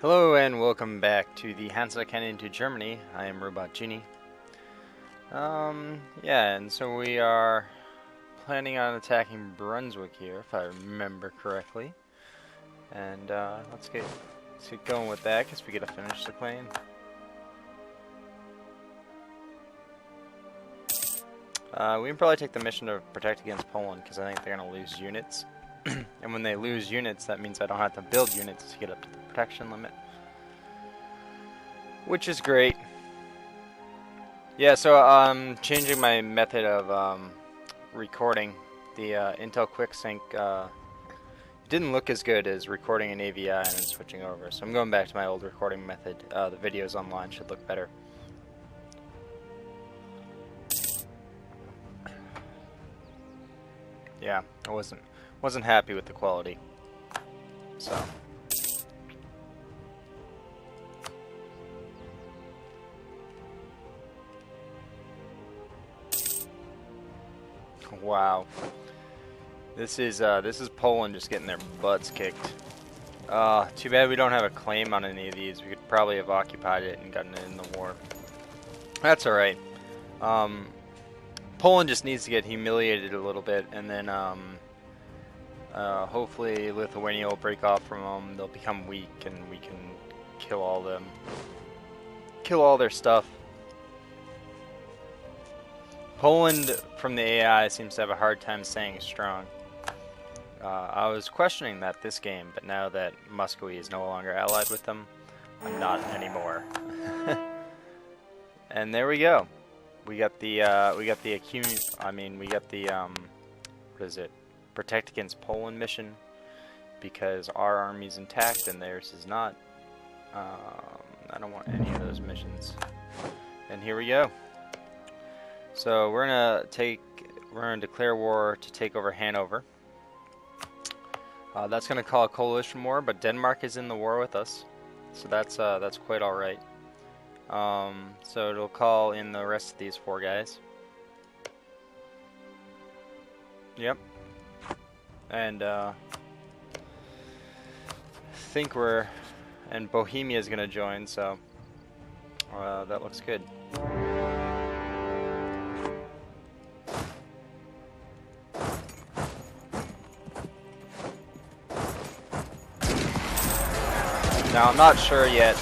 Hello and welcome back to the Hansa Canyon to Germany. I am Robot Genie. Yeah, and so we are planning on attacking Brunswick here, if I remember correctly. And let's get going with that, because we gotta finish the claim. We can probably take the mission to protect against Poland, because I think they're gonna lose units. And when they lose units, that means I don't have to build units to get up to the protection limit. Which is great. Yeah, so I'm changing my method of recording. The Intel QuickSync didn't look as good as recording in AVI and then switching over. So I'm going back to my old recording method. The videos online should look better. Yeah, I wasn't happy with the quality. So wow. This is Poland just getting their butts kicked. Too bad we don't have a claim on any of these. We could probably have occupied it and gotten it in the war. That's alright. Poland just needs to get humiliated a little bit, and then hopefully Lithuania will break off from them. They'll become weak, and we can kill all their stuff. Poland, from the AI, seems to have a hard time staying strong. I was questioning that this game, but now that Muscovy is no longer allied with them, I'm not anymore. And there we go. We got the what is it? Protect against Poland mission, because our army's intact and theirs is not. I don't want any of those missions. And here we go. So we're gonna declare war to take over Hanover. That's gonna call a coalition war, but Denmark is in the war with us, so that's quite all right. So it'll call in the rest of these four guys. Yep. And and Bohemia is gonna join, so that looks good. Now I'm not sure yet.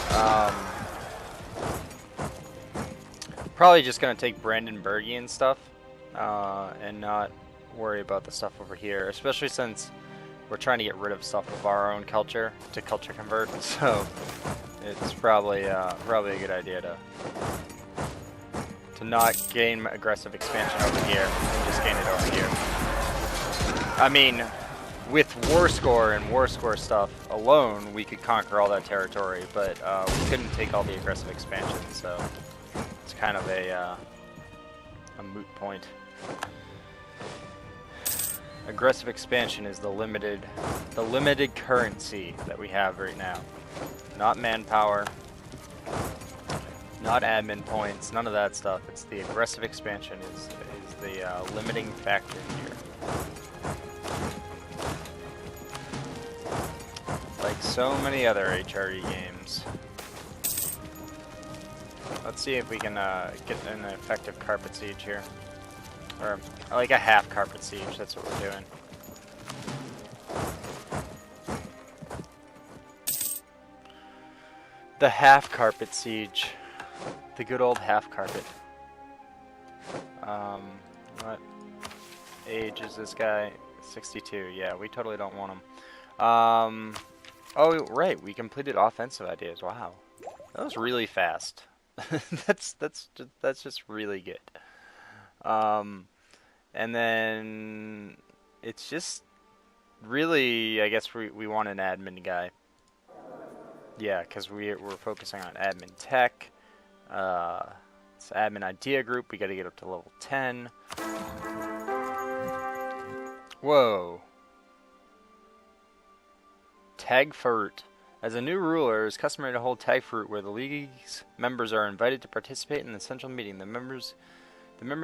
Probably just gonna take Brandenburgian and stuff, and not worry about the stuff over here, especially since we're trying to get rid of stuff of our own culture to culture convert. So it's probably a good idea to not gain aggressive expansion over here and just gain it over here. I mean, with war score and war score stuff alone, we could conquer all that territory, but we couldn't take all the aggressive expansion, so it's kind of a moot point. Aggressive expansion is the limited currency that we have right now. Not manpower, not admin points, none of that stuff. It's the aggressive expansion is the limiting factor here. Like so many other HRE games. Let's see if we can get an effective carpet siege here. Or like a half carpet siege, that's what we're doing. The half carpet siege. The good old half carpet. What age is this guy? 62. Yeah, we totally don't want him. Oh, right, we completed offensive ideas. Wow. That was really fast. that's just really good. And then it's just really, I guess we want an admin guy. Yeah, because we're focusing on admin tech. It's admin idea group. We got to get up to level 10. Whoa. Tagfurt. As a new ruler, it is customary to hold Tagfurt, where the League's members are invited to participate in the central meeting. The member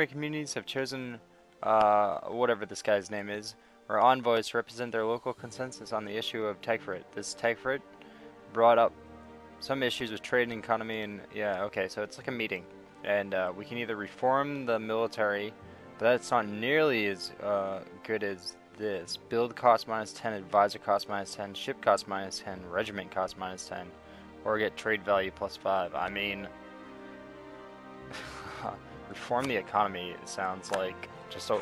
communities have chosen whatever this guy's name is, or envoys to represent their local consensus on the issue of Tagfurt. This Tagfurt brought up Some issues with trade and economy, and yeah, okay, so it's like a meeting. And we can either reform the military, but that's not nearly as good as this. Build cost -10, advisor cost -10, ship cost -10, regiment cost -10, or get trade value +5. I mean, reform the economy sounds like just the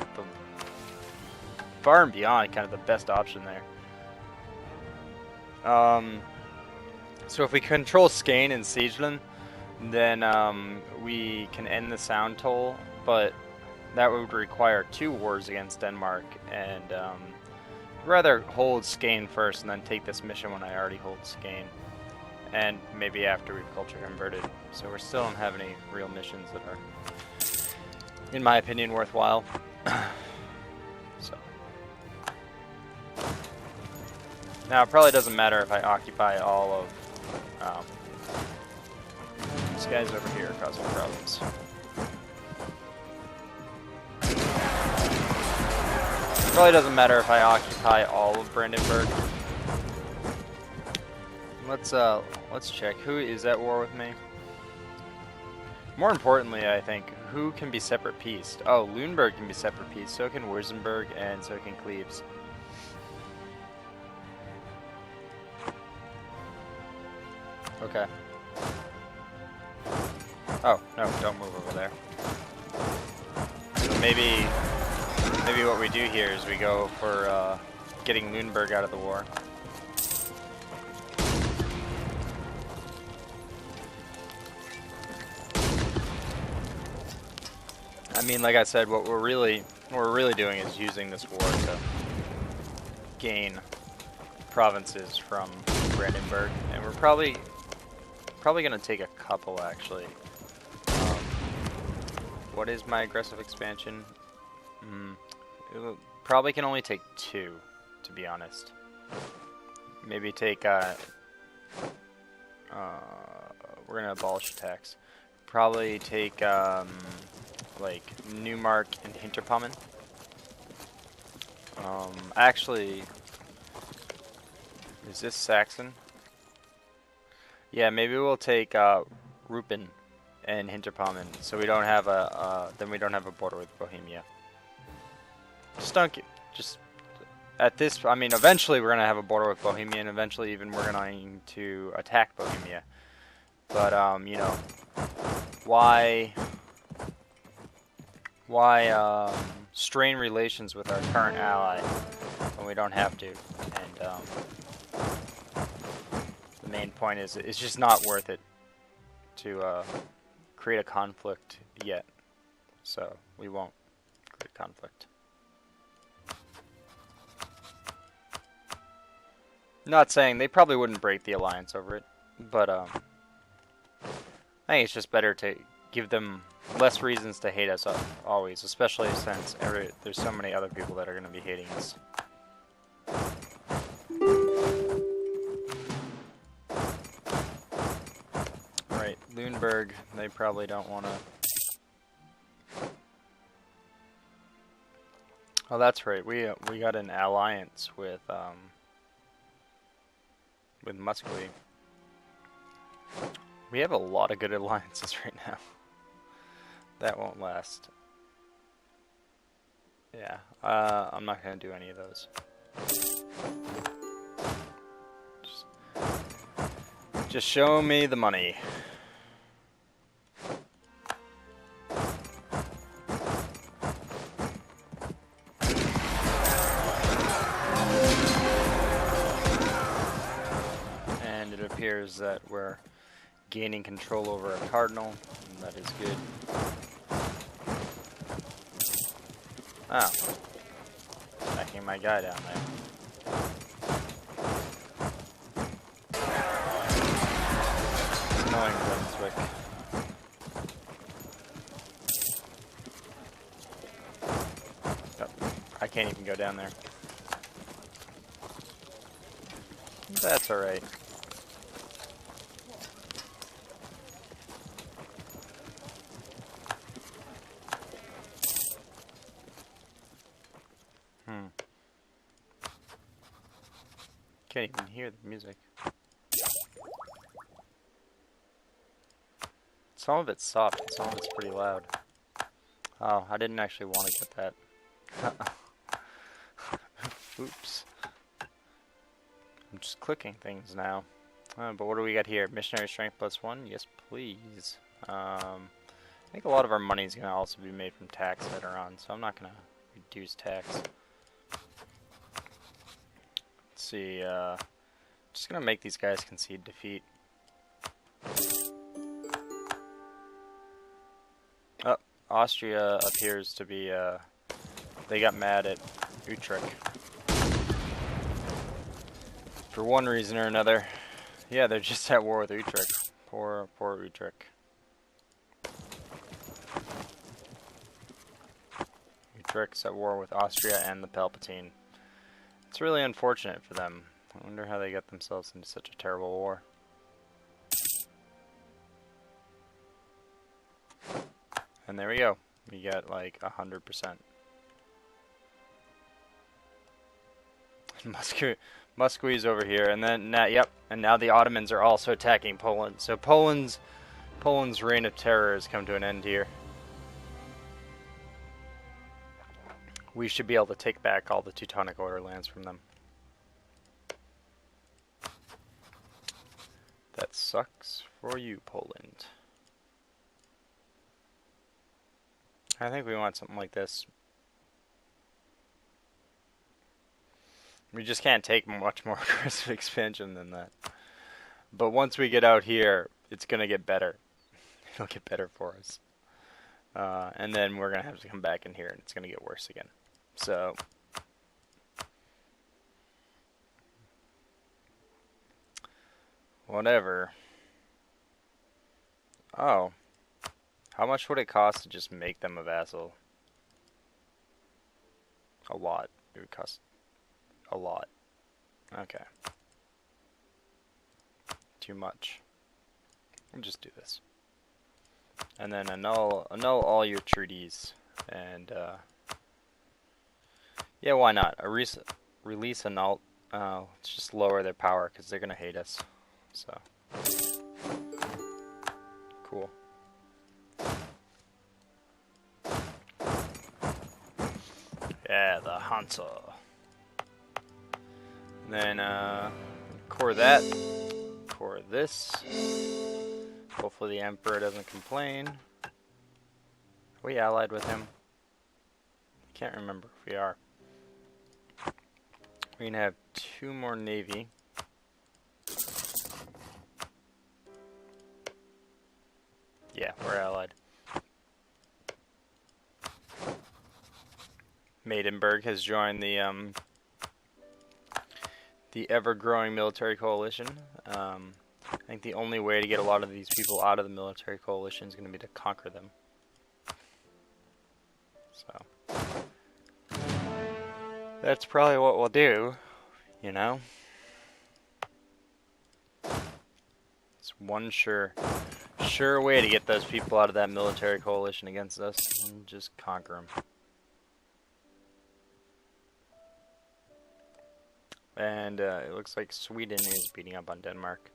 far and beyond kind of the best option there. So if we control Skane and Siegeland, then we can end the sound toll, but that would require 2 wars against Denmark, and rather hold Skane first and then take this mission when I already hold Skane, and maybe after we've culture converted. So we still don't have any real missions that are, in my opinion, worthwhile. So now it probably doesn't matter if I occupy all of these guys over here causing problems. Probably doesn't matter if I occupy all of Brandenburg. Let's check. Who is at war with me? More importantly, I think, who can be separate peace? Oh, Lüneburg can be separate peace. So can Württemberg, and so can Cleves. Okay. Oh, no, don't move over there. So maybe what we do here is we go for getting Lüneburg out of the war. I mean, like I said, what we're really doing is using this war to gain provinces from Brandenburg, and we're probably gonna take a couple actually. What is my aggressive expansion? Probably can only take 2, to be honest. Maybe take we're gonna abolish attacks. Probably take like Neumark and Hinterpommern. Actually, is this Saxon? Yeah, maybe we'll take Rupen and Hinterpommern, so we don't have then we don't have a border with Bohemia. Just at this, I mean, eventually we're gonna have a border with Bohemia, and eventually even we're going to attack Bohemia. But you know, why strain relations with our current ally when we don't have to? And the main point is it's just not worth it to create a conflict yet, so we won't create conflict. Not saying they probably wouldn't break the alliance over it, but I think it's just better to give them less reasons to hate us always, especially since there's so many other people that are going to be hating us. Right, Lüneburg, they probably don't want to... Oh, that's right, we got an alliance with Muscovy. We have a lot of good alliances right now. That won't last. Yeah, I'm not going to do any of those. Just show me the money. And it appears that we're gaining control over a cardinal, and that is good. Oh. Backing my guy down there. It's annoying, Brunswick. Oh, I can't even go down there. That's alright. Can't even hear the music. Some of it's soft and some of it's pretty loud. Oh, I didn't actually want to get that. Oops. I'm just clicking things now. But what do we got here? Missionary strength +1? Yes, please. I think a lot of our money is going to also be made from tax later on, so I'm not going to reduce tax. Let's see. Just going to make these guys concede defeat. Oh, Austria appears to be, they got mad at Utrecht. For one reason or another. Yeah, they're just at war with Utrecht. Poor Utrecht. Utrecht's at war with Austria and the Palpatine. It's really unfortunate for them. I wonder how they got themselves into such a terrible war. And there we go. We got like 100%. Muscovy's over here, and then yep, and now the Ottomans are also attacking Poland. So Poland's reign of terror has come to an end here. We should be able to take back all the Teutonic Order lands from them. That sucks for you, Poland. I think we want something like this. We just can't take much more aggressive expansion than that. But once we get out here, it's going to get better. It'll get better for us. And then we're going to have to come back in here, and it's going to get worse again. So, whatever. Oh. How much would it cost to just make them a vassal? A lot. It would cost a lot. Okay. Too much. We'll just do this. And then annul all your treaties. And, yeah, why not? Release annul. Let's just lower their power because they're going to hate us. So. Cool. Yeah, the Hansa. And then, core that. Core this. Hopefully the Emperor doesn't complain. Are we allied with him? I can't remember if we are. We're gonna have 2 more navy. Yeah, we're allied. Maidenberg has joined the ever-growing military coalition. I think the only way to get a lot of these people out of the military coalition is going to be to conquer them. So that's probably what we'll do, you know. It's one sure way to get those people out of that military coalition against us, and just conquer them. And it looks like Sweden is beating up on Denmark.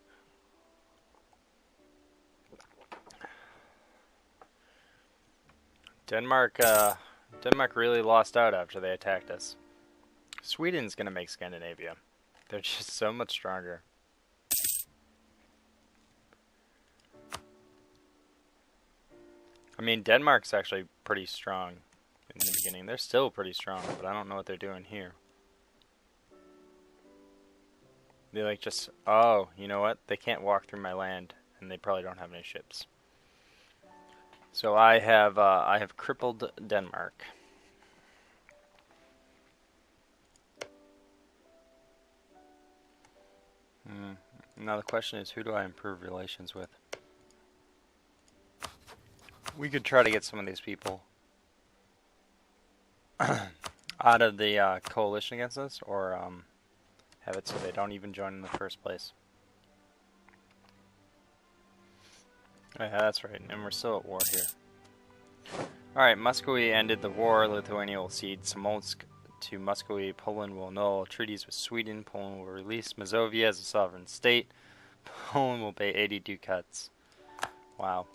Denmark really lost out after they attacked us. Sweden's gonna make Scandinavia. They're just so much stronger. I mean, Denmark's actually pretty strong in the beginning. They're still pretty strong, but I don't know what they're doing here. They like just, oh, you know what? They can't walk through my land, and they probably don't have any ships. So I have crippled Denmark. Now the question is, who do I improve relations with? We could try to get some of these people out of the coalition against us, or have it so they don't even join in the first place. Oh, yeah, that's right, and we're still at war here. Alright, Muscovy ended the war. Lithuania will cede Smolensk to Muscovy. Poland will annul treaties with Sweden. Poland will release Mazovia as a sovereign state. Poland will pay 80 ducats. Wow.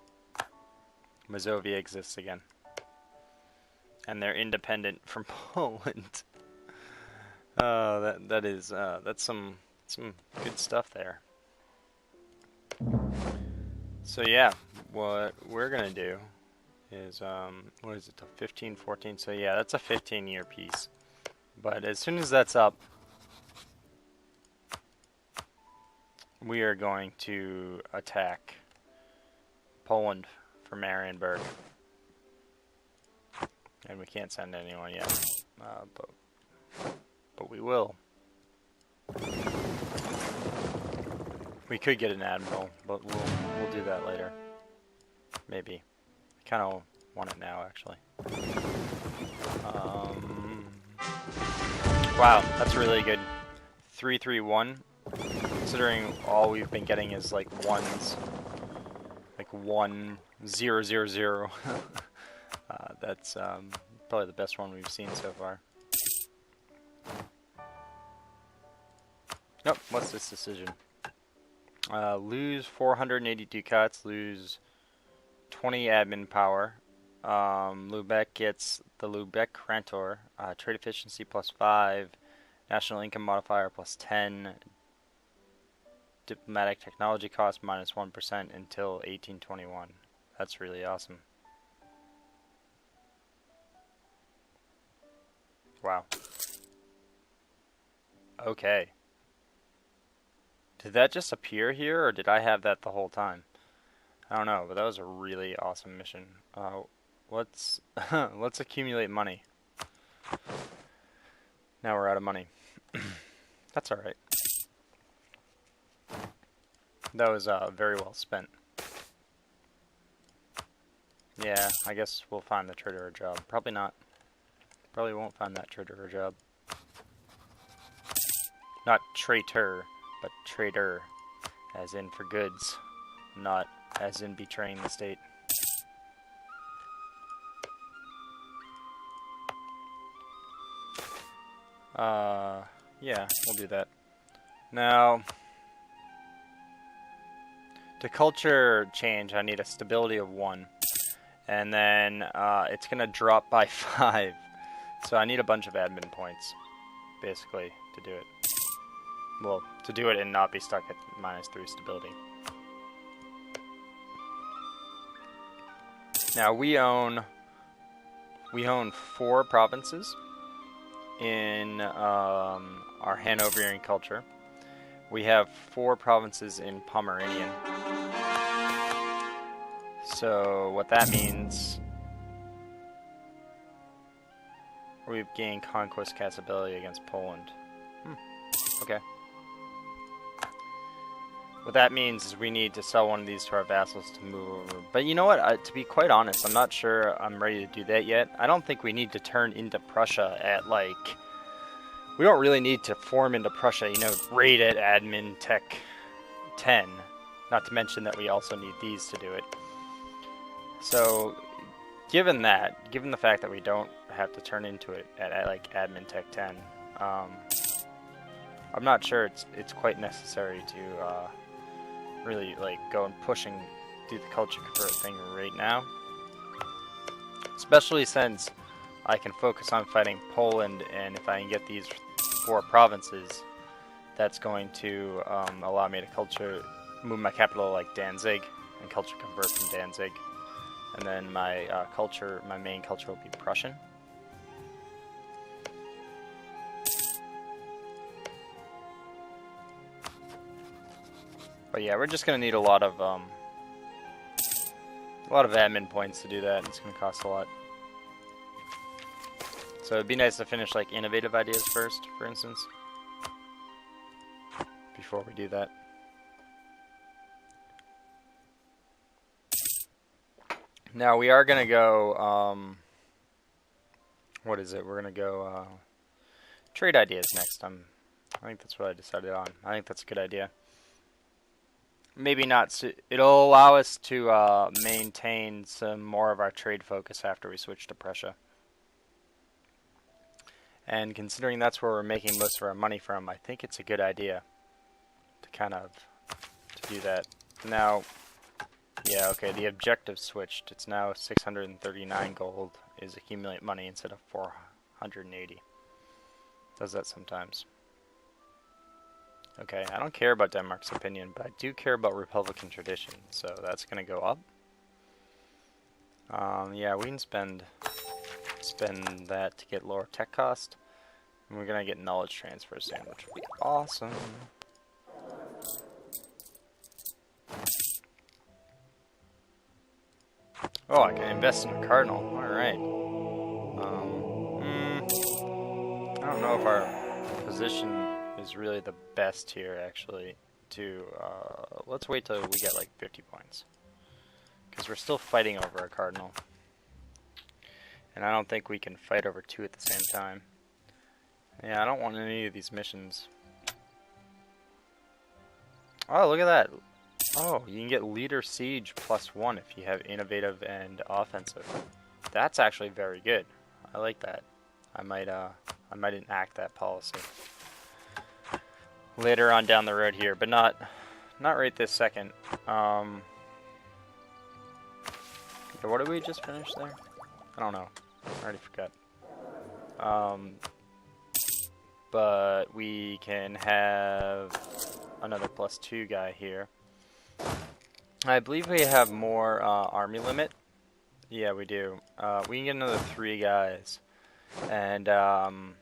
Mazovia exists again. And they're independent from Poland. That's some good stuff there. So yeah, what we're gonna do is what is it, 15, 14? So yeah, that's a 15-year piece. But as soon as that's up, we are going to attack Poland for Marienburg. And we can't send anyone yet, but we will. We could get an admiral, but we'll do that later. Maybe. I kind of want it now, actually. Wow, that's really good. 331. Considering all we've been getting is like ones, like 1 0 0 0. That's probably the best one we've seen so far. Nope, what's this decision? Lose 480 ducats, lose 20 admin power. Lubeck gets the Lubeck Grantor, trade efficiency +5, national income modifier +10, diplomatic technology cost -1% until 1821. That's really awesome. Wow. Okay. Did that just appear here, or did I have that the whole time? I don't know, but that was a really awesome mission. Let's let's accumulate money. Now we're out of money. That's all right. That was very well spent. Yeah, I guess we'll find the trader a job. Probably not. Probably won't find that trader a job. Not traitor, but trader, as in for goods, not as in betraying the state. Yeah, we'll do that. Now, to culture change, I need a stability of 1. And then it's going to drop by 5. So I need a bunch of admin points, basically, to do it. Well, to do it and not be stuck at -3 stability. Now we own 4 provinces in our Hanoverian culture. We have 4 provinces in Pomeranian. So what that means, we've gained conquest capability against Poland. Okay. What that means is we need to sell one of these to our vassals to move over. But you know what? To be quite honest, I'm not sure I'm ready to do that yet. I don't think we need to turn into Prussia at, like... We don't really need to form into Prussia, you know, raid at admin tech 10. Not to mention that we also need these to do it. So, given the fact that we don't have to turn into it at like admin tech 10, I'm not sure it's quite necessary to really like go and push and do the culture convert thing right now. Especially since I can focus on fighting Poland, and if I can get these 4 provinces, that's going to allow me to move my capital like Danzig and culture convert from Danzig. And then my main culture will be Prussian. But yeah, we're just gonna need a lot of admin points to do that. It's gonna cost a lot. So it'd be nice to finish like innovative ideas first, for instance, before we do that. Now we are gonna go. What is it? We're gonna go trade ideas next. I think that's what I decided on. I think that's a good idea. Maybe not. It'll allow us to maintain some more of our trade focus after we switch to Prussia. And considering that's where we're making most of our money from, I think it's a good idea to do that. Now, Yeah, okay, the objective switched. It's now 639 gold is accumulate money instead of 480. Does that sometimes. Okay, I don't care about Denmark's opinion, but I do care about Republican tradition, so that's going to go up. Yeah, we can spend that to get lower tech cost. And we're going to get knowledge transfer soon, which will be awesome. Oh, I can invest in a cardinal. Alright. I don't know if our position is really the best here, actually. Let's wait till we get like 50 points. Because we're still fighting over a cardinal. And I don't think we can fight over two at the same time. Yeah, I don't want any of these missions. Oh, look at that. Oh, you can get leader siege +1 if you have innovative and offensive. That's actually very good. I like that. I might enact that policy later on down the road here, but not right this second. Yeah, what did we just finish there? I don't know. I already forgot. But we can have another +2 guy here. I believe we have more army limit. Yeah, we do. We can get another 3 guys. And I'm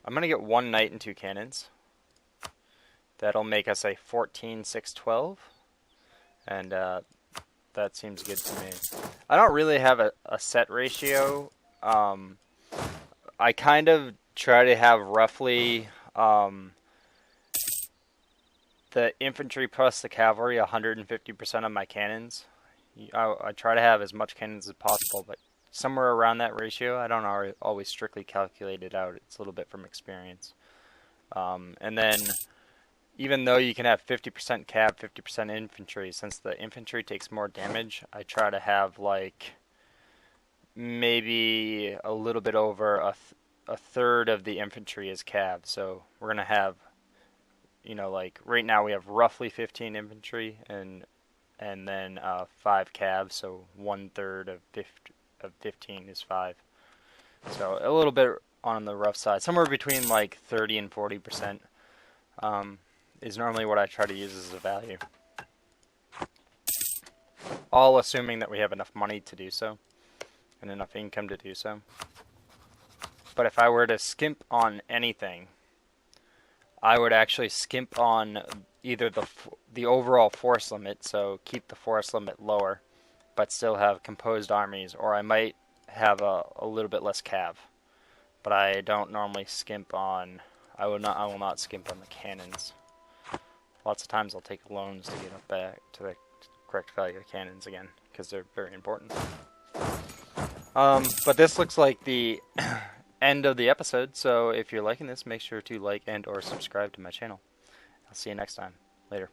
going to get 1 knight and 2 cannons. That'll make us a 14, 6, 12. And that seems good to me. I don't really have a set ratio. I kind of try to have roughly the infantry plus the cavalry 150% of my cannons. I try to have as much cannons as possible, but somewhere around that ratio. I don't always strictly calculate it out. It's a little bit from experience. And then even though you can have 50% cav, 50% infantry, since the infantry takes more damage, I try to have like maybe a little bit over a third of the infantry is cav. So we're going to have, you know, like right now we have roughly 15 infantry and then 5 cav, so 1/3 of 15 is 5. So a little bit on the rough side, somewhere between like 30 and 40% is normally what I try to use as a value. All assuming that we have enough money to do so and enough income to do so. But if I were to skimp on anything, I would actually skimp on either the overall force limit, so keep the force limit lower, but still have composed armies, or I might have a little bit less cav. But I don't normally skimp on. I will not skimp on the cannons. Lots of times I'll take loans to get up back to the correct value of cannons again, because they're very important. But this looks like the end of the episode, so if you're liking this, make sure to like and or subscribe to my channel. I'll see you next time. Later.